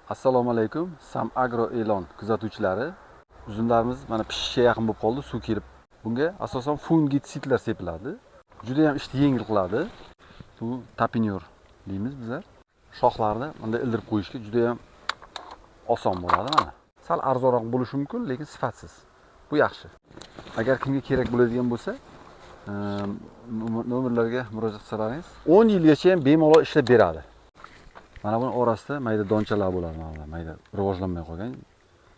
Assalomu alaykum. Sam Agro E'lon kuzatuvchilari. Uzumlarimiz mana pishishga yaqin bo'lib qoldi, suv kelib. Bunga asosan fungitsidlar sepiladi. Juda ham ishni yengil qiladi. Bu tapinyor deymiz bizlar. Shoxlarni bunday ildirib qo'yishga juda ham oson bo'ladi mana. Sal arzonroq bo'lishi mumkin, lekin sifatsiz. Bu yaxshi. Agar kimga kerak bo'ladigan bo'lsa, nomerlarga murojaat qilsangiz 10 yilgacha ham bemalol ishlab beradi. Mana buni orasida mayda donchalar bo'ladi, mana mayda rivojlanmay qolgan.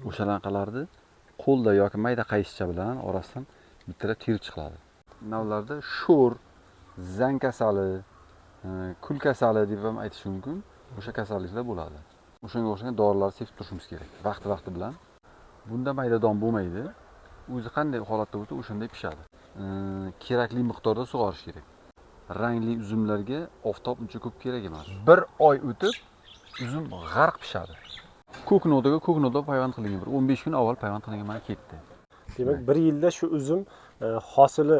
O'shalarni qo'lda yoki mayda qaysicha bilan orasidan bittalab terib chiqiladi. Navlarda sho'r, zang kasali, kul kasali deb ham aytish mumkin. O'sha kasalliklar bo'ladi. O'shanga o'xshagan dorilarni sepib turishimiz kerak. Vaqti bilan. Bunda mayda don bo'lmaydi. O'zi qanday holatda bo'lsa, o'shanday pishadi. Kerakli miqdorda sug'orish kerak. Rangli uzumlarga oftob uncha ko'p kerak emas. 1 oy o'tib uzum g'arq pishadi. Ko'k nodaga payvand qilingan, 15 kun avval payvand qilingan mana ketdi. Demak, 1 yilda shu uzum hosili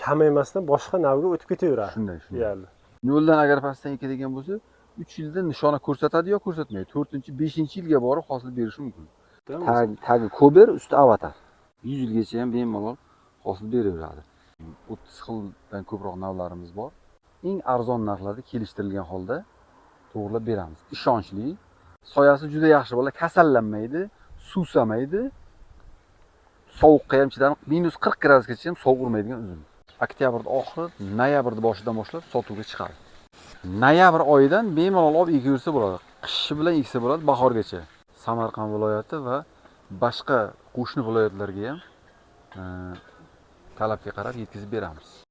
kamaymasdan boshqa navga o'tib ketaveradi. Shunday. Deyarli. Yo'ldan agar pastdan ekadigan bo'lsa, 3 yilda nishona ko'rsatadi yo ko'rsatmaydi. 4-5-yilga borib hosil berishi mumkin. Tagi ko'ber, usti avatar. 100 yilgacha ham bemalol hosil beraveradi. 30 xildan ko'proq navlarimiz bor. Eng arzon narxlarda kelishtirilgan holda to'g'rilab beramiz. Ishonchli, soyasi juda yaxshi bo'ladi, kasallanmaydi, suvsamaydi. Sovuqqa ham chidamli, -40 gradusgacha ham sovuq urmaydigan uzum. Oktyabrda oxiri, noyabrda boshidan boshlab sotuvga chiqadi. Noyabr oyidan bemalol olib ekaversa bo'ladi. Qishi bilan eksa bo'ladi bahorgacha. Samarqand viloyati va boshqa qo'shni viloyatlarga ham talabga qarab yetkazib beramiz.